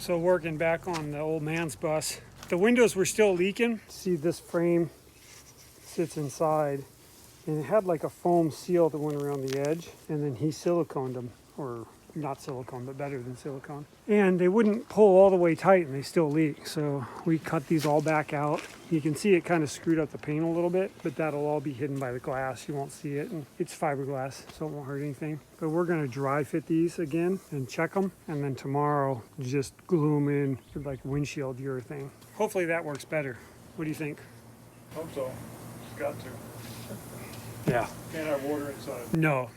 So working back on the old man's bus, the windows were still leaking. See, this frame sits inside, and it had like a foam seal that went around the edge, and then he siliconed them, or not silicone, but better than silicone. And they wouldn't pull all the way tight, and they still leak. So we cut these all back out. You can see it kind of screwed up the paint a little bit, but that'll all be hidden by the glass. You won't see it, and it's fiberglass, so it won't hurt anything. But we're gonna dry fit these again and check them, and then tomorrow just glue them in with like windshield urethane. Hopefully that works better. What do you think? Hope so. It's got to. Yeah. Can't have water inside. No.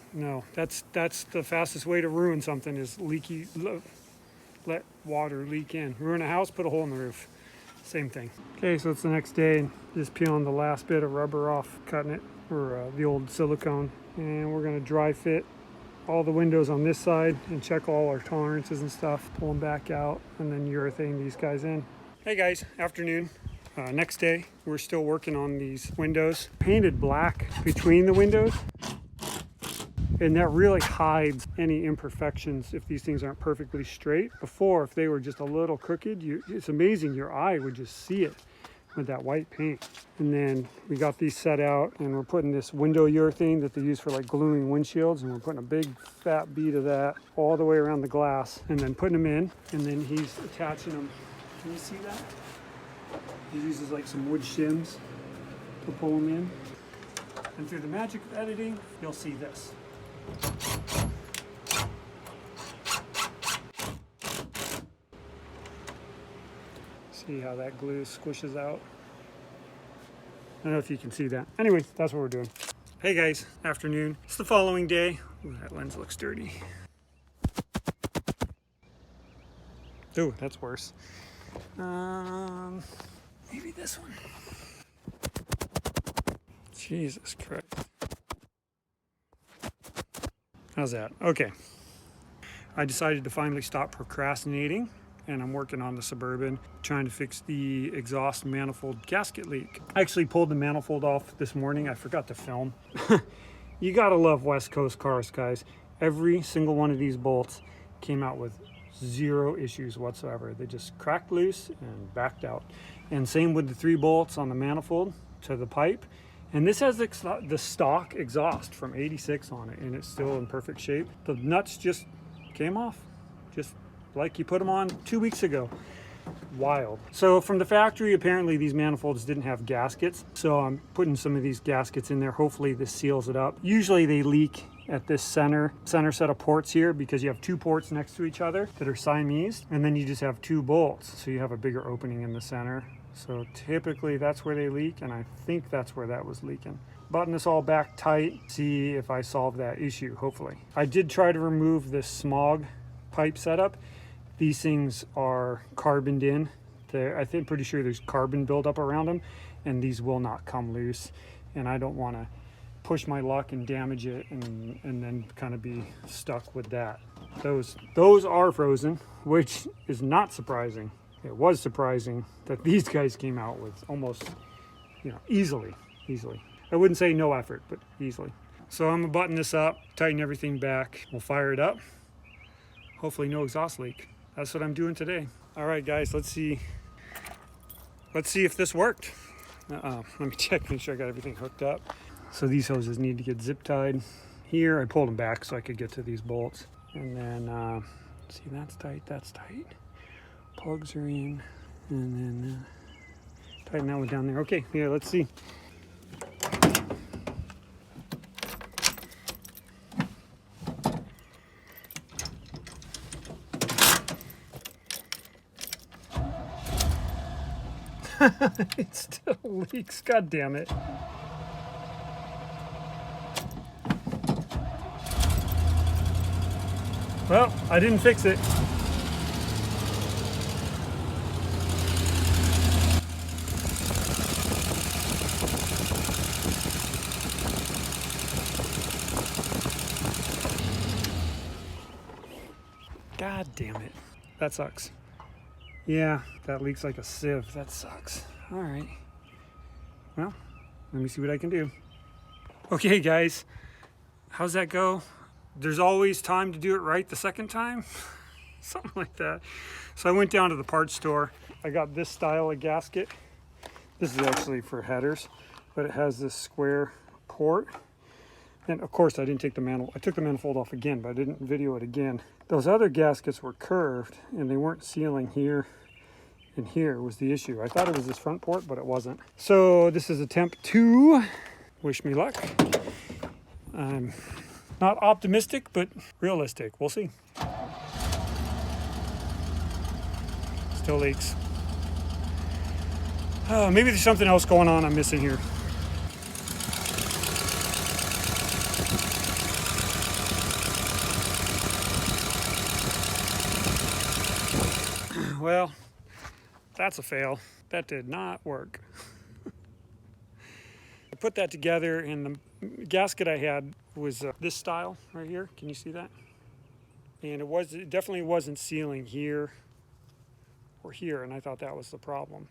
That's the fastest way to ruin something is leaky. Let water leak in. Ruin a house, put a hole in the roof. Same thing. Okay, so it's the next day. Just peeling the last bit of rubber off, cutting it, or the old silicone. And we're gonna dry fit all the windows on this side and check all our tolerances and stuff. Pull them back out and then urethane these guys in. Hey guys, afternoon. Next day, we're still working on these windows. Painted black between the windows. And that really hides any imperfections if these things aren't perfectly straight. Before, if they were just a little crooked, it's amazing, your eye would just see it with that white paint. And then we got these set out, and we're putting this window urethane that they use for like gluing windshields, and we're putting a big fat bead of that all the way around the glass, and then putting them in, and then he's attaching them. Can you see that? He uses like some wood shims to pull them in. And through the magic of editing, you'll see this. See how that glue squishes out? I don't know if you can see that. Anyway, that's what we're doing. Hey guys, afternoon. It's the following day. Ooh, that lens looks dirty. Ooh, that's worse. Maybe this one. Jesus Christ. How's that? Okay. I decided to finally stop procrastinating, and I'm working on the Suburban, trying to fix the exhaust manifold gasket leak. I actually pulled the manifold off this morning. I forgot to film. You gotta love West Coast cars, guys. Every single one of these bolts came out with zero issues whatsoever. They just cracked loose and backed out. And same with the 3 bolts on the manifold to the pipe. And this has the stock exhaust from 86 on it, and it's still in perfect shape. The nuts just came off, just like you put them on 2 weeks ago. Wild. So from the factory, apparently these manifolds didn't have gaskets. So I'm putting some of these gaskets in there. Hopefully this seals it up. Usually they leak at this center set of ports here, because you have 2 ports next to each other that are Siamese, and then you just have 2 bolts. So you have a bigger opening in the center. So typically that's where they leak, and I think that's where that was leaking. Button this all back tight, see if I solve that issue, hopefully. I did try to remove this smog pipe setup. These things are carboned in. I'm pretty sure there's carbon buildup around them, and these will not come loose. And I don't want to push my luck and damage it and then kind of be stuck with that. Those are frozen, which is not surprising. It was surprising that these guys came out with almost, easily. I wouldn't say no effort, but easily. So I'm gonna button this up, tighten everything back. We'll fire it up. Hopefully no exhaust leak. That's what I'm doing today. All right, guys, let's see if this worked. Let me check, make sure I got everything hooked up. So these hoses need to get zip tied here. I pulled them back so I could get to these bolts. And then, see, that's tight. Plugs are in, and then tighten that one down there. Okay, yeah, let's see. It still leaks, god damn it. Well, I didn't fix it. God damn it. That sucks. Yeah, that leaks like a sieve. That sucks. All right. Well, let me see what I can do. Okay, guys. How's that go? There's always time to do it right the second time. Something like that. So I went down to the parts store. I got this style of gasket. This is actually for headers, but it has this square port. And of course I didn't take the manifold. I took the manifold off again, but I didn't video it again. Those other gaskets were curved and they weren't sealing here and here was the issue. I thought it was this front port, but it wasn't. So this is attempt 2. Wish me luck. I'm not optimistic, but realistic. We'll see. Still leaks. Maybe there's something else going on I'm missing here. Well, that's a fail. That did not work. I put that together and the gasket I had was this style right here. Can you see that? And it definitely wasn't sealing here or here, and I thought that was the problem.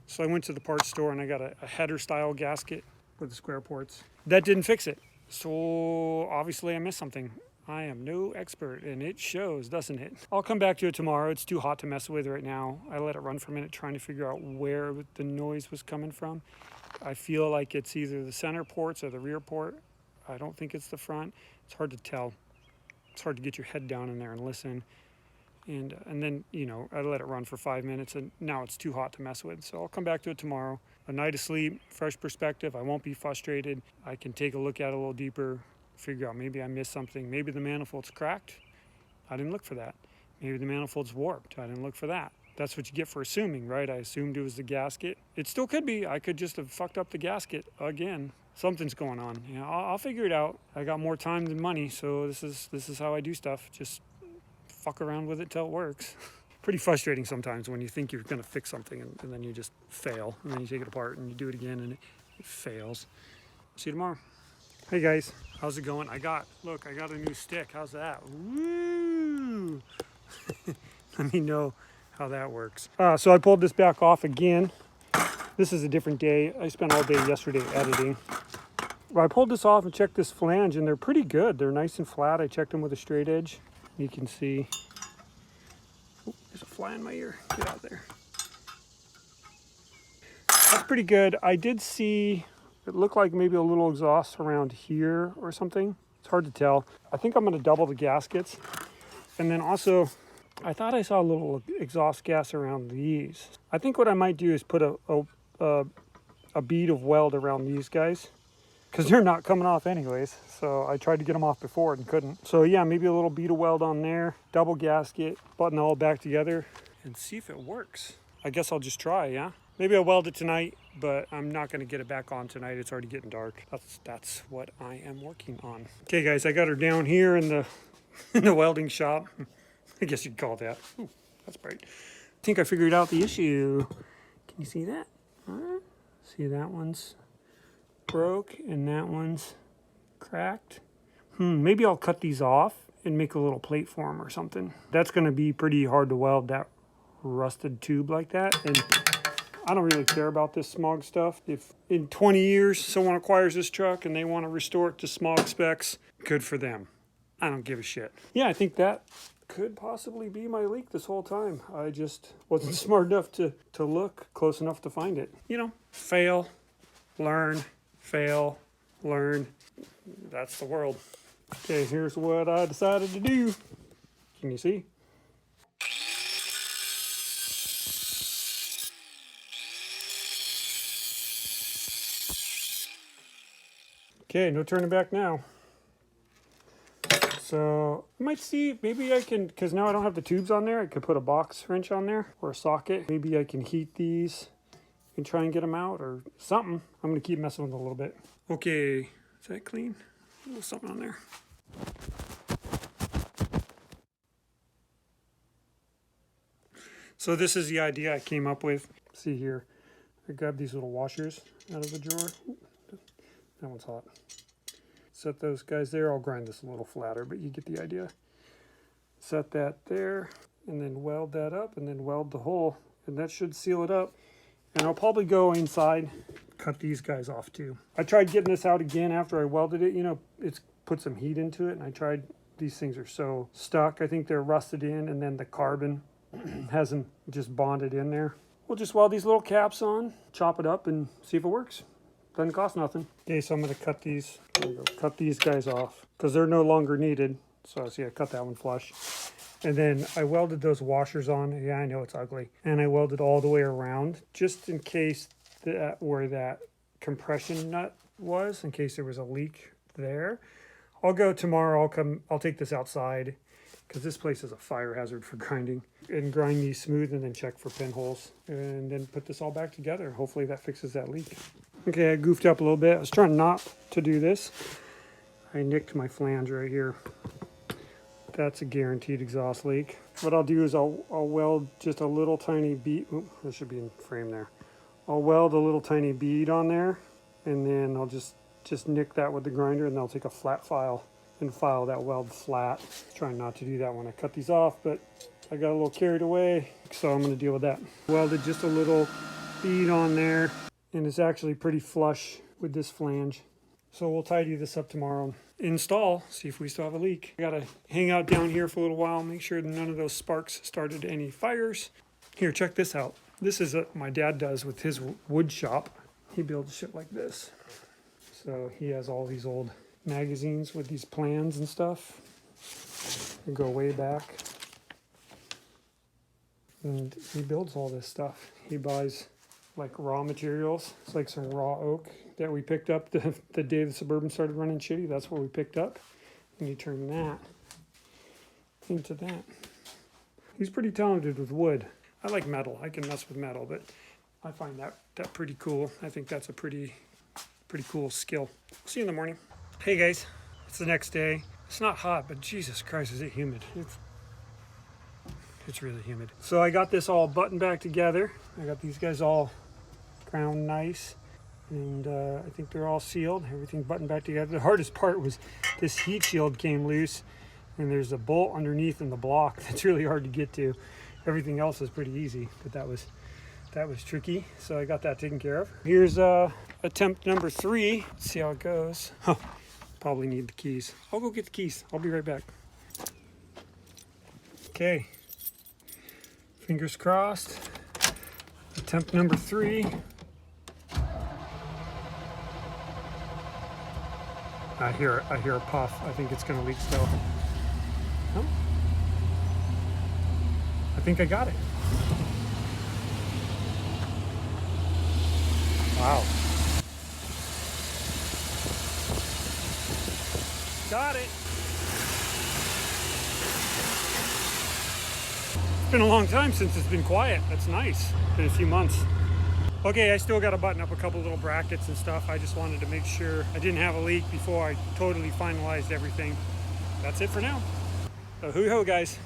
So I went to the parts store and I got a header style gasket with the square ports. That didn't fix it. So obviously I missed something. I am no expert and it shows, doesn't it? I'll come back to it tomorrow. It's too hot to mess with right now. I let it run for a minute trying to figure out where the noise was coming from. I feel like it's either the center ports or the rear port. I don't think it's the front. It's hard to tell. It's hard to get your head down in there and listen. And then, you know, I let it run for 5 minutes and now it's too hot to mess with. So I'll come back to it tomorrow. A night of sleep, fresh perspective. I won't be frustrated. I can take a look at it a little deeper, figure out maybe I missed something. Maybe the manifold's cracked. I didn't look for that. Maybe the manifold's warped. I didn't look for that. That's what you get for assuming, right? I assumed it was the gasket. It still could be. I could just have fucked up the gasket again. Something's going on. You know, I'll figure it out. I got more time than money, so this is how I do stuff. Just fuck around with it till it works. Pretty frustrating sometimes when you think you're going to fix something and then you just fail. And then you take it apart and you do it again and it fails. See you tomorrow. Hey guys, how's it going? I got a new stick. How's that? Woo! Let me know how that works. So I pulled this back off again. This is a different day. I spent all day yesterday editing. I pulled this off and checked this flange and they're pretty good. They're nice and flat. I checked them with a straight edge. You can see, oh, there's a fly in my ear. Get out there. That's pretty good. I did see, it looked like maybe a little exhaust around here or something. It's hard to tell. I think I'm going to double the gaskets. And then also, I thought I saw a little exhaust gas around these. I think what I might do is put a bead of weld around these guys, because they're not coming off anyways. So I tried to get them off before and couldn't. So yeah, maybe a little bead of weld on there, double gasket, button all back together and see if it works. I guess I'll just try, yeah? Maybe I'll weld it tonight, but I'm not gonna get it back on tonight. It's already getting dark. That's what I am working on. Okay guys, I got her down here in the in the welding shop. I guess you'd call it that. Ooh, that's bright. I think I figured out the issue. Can you see that? See, that one's broke and that one's cracked. Maybe I'll cut these off and make a little plate for them or something. That's going to be pretty hard to weld, that rusted tube like that. And I don't really care about this smog stuff. If in 20 years someone acquires this truck and they want to restore it to smog specs, good for them. I don't give a shit. Yeah, I think that could possibly be my leak this whole time. I just wasn't smart enough to look close enough to find it. You know, fail, learn, fail, learn. That's the world. Okay, here's what I decided to do. Can you see? Okay, no turning back now. So I might see, maybe I can, because now I don't have the tubes on there, I could put a box wrench on there or a socket. Maybe I can heat these and try and get them out or something. I'm going to keep messing with them a little bit. Okay, is that clean? A little something on there. So this is the idea I came up with. See here, I grabbed these little washers out of the drawer. Ooh, that one's hot. Set those guys there. I'll grind this a little flatter, but you get the idea. Set that there, and then weld that up, and then weld the hole, and that should seal it up. And I'll probably go inside, cut these guys off too. I tried getting this out again after I welded it. You know, it's put some heat into it, and I tried These things are so stuck. I think they're rusted in, and then the carbon hasn't just bonded in there. We'll just weld these little caps on, chop it up, and see if it works. Doesn't cost nothing. Okay, so I'm going to cut these. Cut these guys off because they're no longer needed. So see, I cut that one flush. And then I welded those washers on. Yeah, I know it's ugly. And I welded all the way around just in case where that compression nut was, in case there was a leak there. I'll go tomorrow. I'll take this outside because this place is a fire hazard for grinding, and grind these smooth and then check for pinholes and then put this all back together. Hopefully that fixes that leak. Okay, I goofed up a little bit. I was trying not to do this. I nicked my flange right here. That's a guaranteed exhaust leak. What I'll do is I'll weld just a little tiny bead. Ooh, this should be in frame there. I'll weld a little tiny bead on there, and then I'll just nick that with the grinder, and then I'll take a flat file and file that weld flat. Trying not to do that when I cut these off, but I got a little carried away, so I'm going to deal with that. Welded just a little bead on there, and it's actually pretty flush with this flange. So we'll tidy this up tomorrow. Install, see if we still have a leak. I gotta hang out down here for a little while, make sure that none of those sparks started any fires. Here, check this out. This is what my dad does with his wood shop. He builds shit like this. So he has all these old magazines with these plans and stuff. They go way back. And he builds all this stuff. He buys like raw materials. It's like some raw oak that we picked up the day the Suburban started running shitty. That's what we picked up. And you turn that into that. He's pretty talented with wood. I like metal. I can mess with metal, but I find that pretty cool. I think that's a pretty cool skill. See you in the morning. Hey guys, it's the next day. It's not hot, but Jesus Christ, is it humid. It's really humid. So I got this all buttoned back together. I got these guys all ground nice. And I think they're all sealed. Everything buttoned back together. The hardest part was this heat shield came loose. And there's a bolt underneath in the block that's really hard to get to. Everything else is pretty easy, but that was tricky. So I got that taken care of. Here's attempt number 3. Let's see how it goes. Huh. Probably need the keys. I'll go get the keys. I'll be right back. Okay. Fingers crossed. Attempt number 3. I hear a puff. I think it's going to leak still. Oh. I think I got it. Wow. Got it. It's been a long time since it's been quiet. That's nice. It's been a few months. Okay, I still got to button up a couple little brackets and stuff. I just wanted to make sure I didn't have a leak before I totally finalized everything. That's it for now. So hoo-ho, guys.